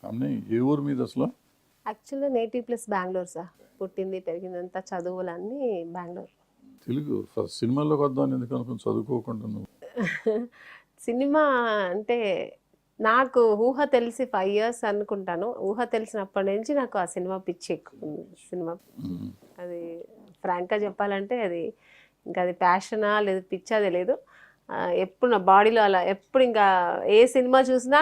అన్నీ ఏ ఊరు మీద అసలు? యాక్చువల్గా నేటివ్ ప్లస్ బెంగళూరు సార్. పుట్టింది పెరిగిందంతా చదువులన్నీ బెంగళూరు. తెలుగు ఫస్ట్ సినిమాల్లోకి వద్దామని ఎందుకు అనుకుని చదువుకోకుండా నువ్వు? సినిమా అంటే నాకు ఊహ తెలిసి 5 years అనుకుంటాను. ఊహ తెలిసినప్పటి నుంచి నాకు ఆ సినిమా పిచ్చి ఎక్కువ ఉంది. సినిమా అది ఫ్రాంక్గా చెప్పాలంటే అది ఇంకా అది ప్యాషనా లేదు పిచ్చా తెలియదు. ఎప్పుడు నా బాడీలో అలా ఎప్పుడు ఇంకా ఏ సినిమా చూసినా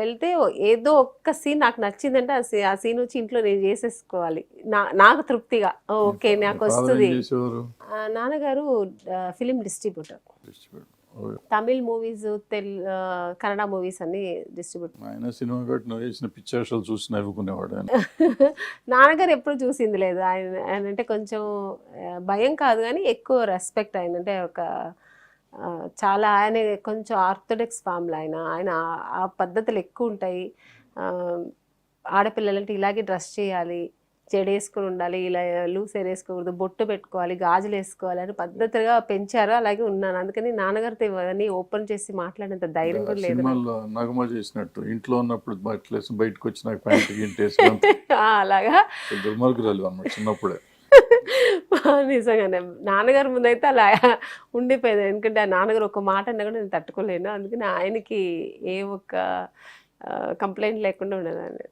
వెళ్తే ఏదో ఒక్క సీన్ నాకు నచ్చిందంటే ఆ సీన్ వచ్చి ఇంట్లో నేను చేసేసుకోవాలి. నాకు తృప్తిగా ఓకే నాకు వస్తుంది. నాన్నగారు film distributor. Tamil movies Kannada movies అన్ని డిస్ట్రిబ్యూట్. ఆయన సినిమా పెట్టి నువ్వు వేసిన పిక్చర్స్ చూసి నవ్వుకునేవాడు. నాన్నగారు ఎప్పుడు చూసింది లేదు. ఆయన అంటే కొంచెం భయం కాదు కానీ ఎక్కువ రెస్పెక్ట్. ఆయన అంటే ఒక చాలా ఆయన కొంచెం ఆర్థోడాక్స్ ఫ్యామిలీ. ఆయన ఆ పద్ధతులు ఎక్కువ ఉంటాయి. ఆడపిల్లలంటే ఇలాగే డ్రెస్ చేయాలి, జడేసుకుని ఉండాలి, ఇలా లూస్ వేసుకోకూడదు, బొట్టు పెట్టుకోవాలి, గాజులు వేసుకోవాలి అని పద్ధతిగా పెంచారు. అలాగే ఉన్నాను. అందుకని నాన్నగారితో ఇవన్నీ ఓపెన్ చేసి మాట్లాడేంత ధైర్యం కూడా లేదు. నగమ చేసినట్టు ఇంట్లో ఉన్నప్పుడు బయటకు వచ్చి నాకు ప్యాంట్ గింటేసి అలాగా దుర్మార్గురాలు అన్నమాట చిన్నప్పుడే. నిజంగానే నాన్నగారి ముందైతే అలా ఉండిపోయేది. ఎందుకంటే ఆ నాన్నగారు ఒక మాట అన్నా కూడా నేను తట్టుకోలేను. అందుకని ఆయనకి ఏ ఒక్క కంప్లైంట్ లేకుండా ఉండేదాన్ని.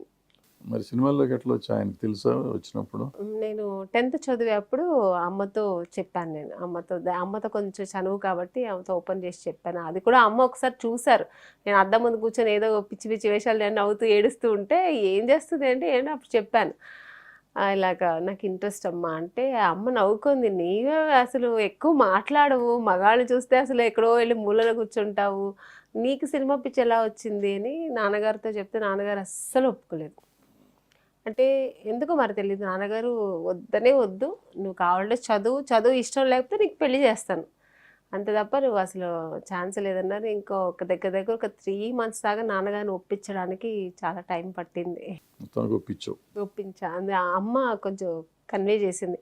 మరి సినిమాల్లోకి ఎట్లా వచ్చి ఆయనకు తెలుసా వచ్చినప్పుడు? నేను 10th చదివేప్పుడు అమ్మతో చెప్పాను. నేను అమ్మతో కొంచెం చనువు కాబట్టి ఆమెతో ఓపెన్ చేసి చెప్పాను. అది కూడా అమ్మ ఒకసారి చూశారు. నేను అద్దం ముందు కూర్చొని ఏదో పిచ్చి పిచ్చి వేషాలు నవ్వుతూ ఏడుస్తూ ఉంటే ఏం చేస్తుంది అంటే అప్పుడు చెప్పాను, ఇలాగా నాకు ఇంట్రెస్ట్ అమ్మా అంటే అమ్మ నవ్వుకుంది. నీవే అసలు ఎక్కువ మాట్లాడవు, మగాళ్ళు చూస్తే అసలు ఎక్కడో వెళ్ళి మూలలో కూర్చుంటావు, నీకు సినిమా పిచ్చి ఎలా వచ్చింది అని నాన్నగారితో చెప్తే నాన్నగారు అస్సలు ఒప్పుకోలేదు. అంటే ఎందుకో మరి తెలియదు, నాన్నగారు వద్దనే వద్దు, నువ్వు కావాలంటే చదువు ఇష్టం లేకపోతే నీకు పెళ్లి చేస్తాను అంతే తప్ప నువ్వు అసలు ఛాన్స్ లేదన్నారు. ఒక దగ్గర ఒక 3 months దాకా నాన్నగారిని ఒప్పించడానికి చాలా టైం పట్టింది. ఒప్పించా అమ్మ కొంచెం కన్వే చేసింది.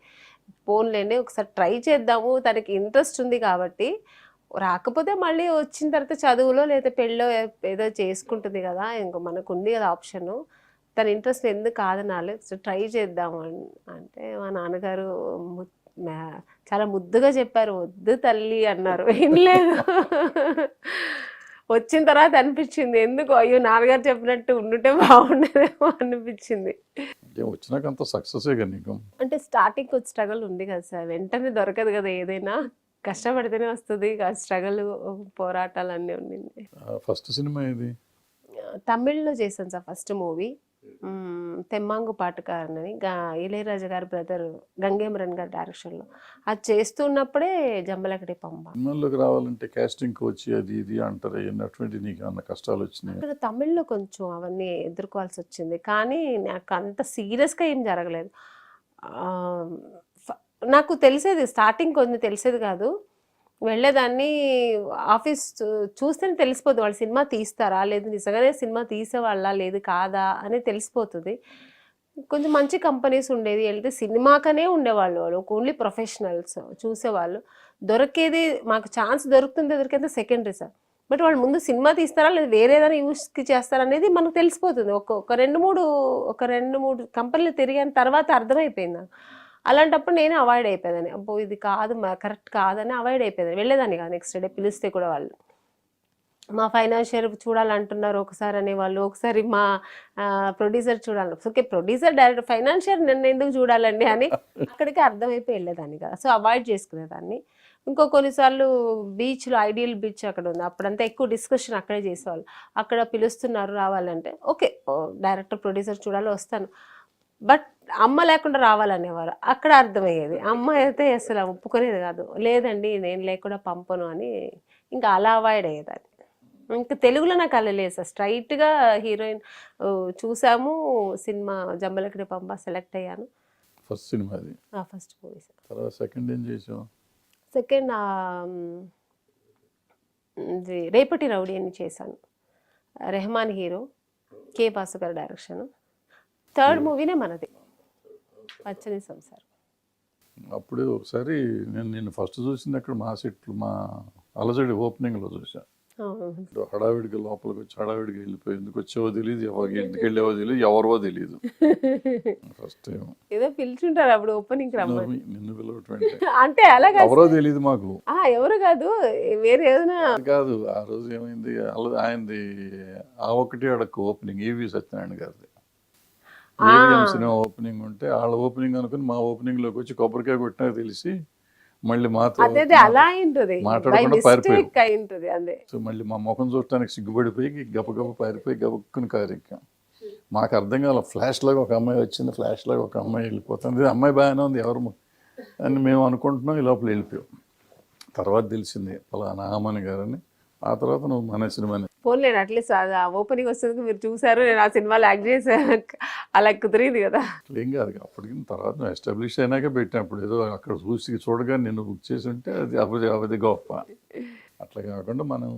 పోన్లేండి ఒకసారి ట్రై చేద్దాము, తనకి ఇంట్రెస్ట్ ఉంది కాబట్టి, రాకపోతే మళ్ళీ వచ్చిన తర్వాత చదువులో లేదా పెళ్ళో ఏదో చేసుకుంటుంది కదా, ఇంకో మనకు ఉంది కదా ఆప్షను, తన ఇంట్రెస్ట్ ఎందుకు కాదనాలి, ట్రై చేద్దాము అంటే మా నాన్నగారు చాలా ముద్దుగా చెప్పారు. వద్దు తల్లి అన్నారు, వినలేదు. వచ్చిన తర్వాత అనిపించింది ఎందుకు అయ్యో నాన్నగారు చెప్పినట్టు ఉండుంటే బాగుండేదేమో అనిపించింది. అంటే స్టార్టింగ్ కొంచెం స్ట్రగుల్ ఉంది కదా సార్, వెంటనే దొరకదు కదా, ఏదైనా కష్టపడితేనే వస్తుంది. స్ట్రగుల్ పోరాటాలు అన్నీ ఉండింది. ఫస్ట్ సినిమా ఇది తమిళ్లో చేశాను సార్ ఫస్ట్ మూవీ. తెమ్మాంగు పాటకారని ఇళయరాజా గారి బ్రదర్ గంగేమరన్ గారి డైరెక్షన్లో అది చేస్తున్నప్పుడే జంబలకడి పంబ. సినిమాల్లోకి రావాలంటే కాస్టింగ్ కోచ్ అది ఇది అంటారు, అటువంటి నీకు అన్న కష్టాలు వచ్చినాయి? అక్కడ తమిళ్లో కొంచెం అవన్నీ ఎదుర్కోవాల్సి వచ్చింది, కానీ నాకు అంత సీరియస్గా ఏం జరగలేదు. నాకు తెలిసేది స్టార్టింగ్ కొంచెం తెలిసేది కాదు, వెళ్ళేదాన్ని. ఆఫీస్ చూస్తేనే తెలిసిపోతుంది వాళ్ళు సినిమా తీస్తారా లేదు నిజంగానే సినిమా తీసేవాళ్ళ లేదు కాదా అని తెలిసిపోతుంది. కొంచెం మంచి కంపెనీస్ ఉండేది, వెళ్తే సినిమాకనే ఉండేవాళ్ళు, వాళ్ళు ఓన్లీ ప్రొఫెషనల్స్ చూసేవాళ్ళు. దొరికేది మాకు ఛాన్స్ దొరికేది సెకండరీ సార్. బట్ వాళ్ళు ముందు సినిమా తీస్తారా లేదా వేరే ఏదైనా యూస్కి చేస్తారా అనేది మనకు తెలిసిపోతుంది. ఒక రెండు మూడు కంపెనీలు తిరిగిన తర్వాత అర్థమైపోయింది నాకు. అలాంటప్పుడు నేను అవాయిడ్ అయిపోయేదాన్ని. అబ్బో ఇది కాదు కరెక్ట్ కాదని అవాయిడ్ అయిపోయేదాన్ని, వెళ్ళేదాన్ని కాదు. నెక్స్ట్ డే పిలిస్తే కూడా వాళ్ళు మా ఫైనాన్షియర్ చూడాలంటున్నారు ఒకసారి అనేవాళ్ళు, ఒకసారి మా ప్రొడ్యూసర్ చూడాలి. ఓకే ప్రొడ్యూసర్ డైరెక్టర్ ఫైనాన్షియర్ నన్ను ఎందుకు చూడాలండి అని అక్కడికి అర్థమైపోయి వెళ్ళేదాన్ని కదా. సో అవాయిడ్ చేసుకునేదాన్ని. కొన్నిసార్లు బీచ్లో ఐడియల్ బీచ్ అక్కడ ఉంది, అప్పుడంతా ఎక్కువ డిస్కషన్ అక్కడే చేసేవాళ్ళు. అక్కడ పిలుస్తున్నారు రావాలంటే ఓకే డైరెక్టర్ ప్రొడ్యూసర్ చూడాలి వస్తాను, బట్ అమ్మ లేకుండా రావాలనేవారు. అక్కడ అర్థమయ్యేది, అమ్మ అయితే అసలు ఒప్పుకునేది కాదు, లేదండి నేను లేకుండా పంపను అని ఇంకా అలా అవాయిడ్ అయ్యేదాన్ని. ఇంకా తెలుగులో నాకు అలా లేదు సార్, స్ట్రైట్గా హీరోయిన్ చూసాము, సినిమా జంబలకడి పంప సెలెక్ట్ అయ్యాను. ఫస్ట్ సినిమా అది ఫస్ట్ మూవీ సార్. తర్వాత సెకండ్ ఏం చేసావు? సెకండ్ రేపటి రౌడీ అని చేశాను, రెహమాన్ హీరో, కే బాసు గారి డైరెక్షన్. థర్డ్ మూవీనే మనది పచ్చని సంసారం. అప్పుడే ఒకసారి నేను ఫస్ట్ చూసింది అక్కడ మా సెట్లు మా అలజడి ఓపెనింగ్లో చూసా. హడావిడికి లోపలికి వచ్చి హడావిడికి వెళ్ళిపోయి ఎందుకు వచ్చేవో తెలియదు, ఎవరికి ఎందుకు వెళ్ళేవో తెలియదు, ఎవరో తెలియదు. ఫస్ట్ టైం ఏదో పిలుచుంటారు అప్పుడు ఓపెనింగ్ రమ్మని. నిన్ను పిలవటంటే అంటే అలా కాదు, ఎవరో తెలియదు మాకు. ఎవరు కాదు, వేరే ఏదైనా కాదు. ఆ రోజు ఏమైంది, ఆయనది ఆ ఒకటి అడక్క ఓపెనింగ్ ఈవి సత్యనారాయణ గారిది ఏవిఎం సినిమా ఓపెనింగ్ ఉంటే వాళ్ళ ఓపెనింగ్ అనుకుని మా ఓపెనింగ్ లోకి వచ్చి కొబ్బరికాయ కొట్టినా తెలిసి మళ్ళీ మాతో అలా ఉంటుంది, మాట్లాడకుండా పారిపోయి అదే. సో మళ్ళీ మా ముఖం చూడటానికి సిగ్గుపడిపోయి గబగబ పారిపోయి గబక్కుని కారెక్కాం. మాకు అర్థం కాల, ఫ్లాష్ లాగా ఒక అమ్మాయి వచ్చింది, ఫ్లాష్ లాగా ఒక అమ్మాయి వెళ్ళిపోతుంది, అమ్మాయి బాగానే ఉంది ఎవరు అని మేము అనుకుంటున్నాం. ఈ లోపల వెళ్ళిపోయాం. తర్వాత తెలిసింది పలానా ఆమని గారని. ఆ తర్వాత నువ్వు మన సినిమాని పోన్లేను అట్లీస్ట్ ఓపెనింగ్ వస్తుంది మీరు చూసారు, నేను ఆ సినిమాలో యాక్ట్ చేశాను, అలా కుదిరింది కదా. ఏం కాదు, అప్పటికి తర్వాత నువ్వు ఎస్టాబ్లిష్ అయినాక పెట్టినప్పుడు ఏదో అక్కడ చూడగా నిన్ను బుక్ చేసి ఉంటే అది గొప్ప. అట్లా కాకుండా మనం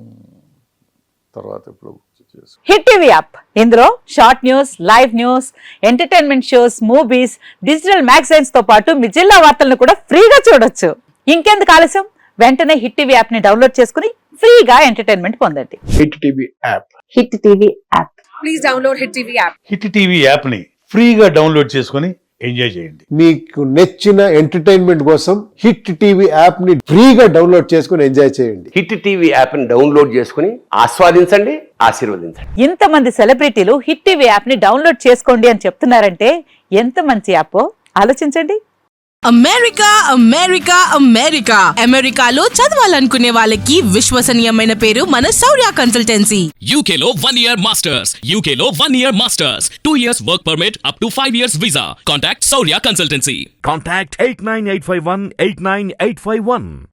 తర్వాత ఎప్పుడు బుక్ చేసి. హిట్ టీవీ యాప్, ఇందులో short news, live news, entertainment shows, movies, digital magazines తో పాటు మీ జిల్లా వార్తలను కూడా ఫ్రీగా చూడొచ్చు. ఇంకెందుకు ఆలస్యం, వెంటనే హిట్ టీవీ యాప్ ని డౌన్లోడ్ చేసుకుని ఫ్రీగా ఎంటర్టైన్మెంట్ పొందండి. Hit TV app. Hit TV app. Please download hit TV app. Hit TV app ని ఫ్రీగా డౌన్లోడ్ చేసుకొని ఎంజాయ్ చేయండి. మీకు నచ్చిన ఎంటర్టైన్మెంట్ కోసం హిట్ టీవీ యాప్ ని ఫ్రీగా డౌన్లోడ్ చేసుకొని ఎంజాయ్ చేయండి. హిట్ టీవీ యాప్ ని డౌన్లోడ్ చేసుకుని ఆస్వాదించండి, ఆశీర్వదించండి. ఇంతమంది సెలబ్రిటీలు హిట్ టీవీ యాప్ ని డౌన్లోడ్ చేసుకోండి అని చెప్తున్నారంటే ఎంత మంచి యాప్ ఆలోచించండి. అమెరికా అమెరికా అమెరికా అమెరికాలో చదవాలనుకునే వాళ్ళకి విశ్వసనీయమైన పేరు మన శౌర్య కన్సల్టెన్సీ. UK లో 1 year masters, UK లో 1 year masters, 2 years work permit up to 5 years visa. Contact Saurya Consultancy. Contact 89851 89851.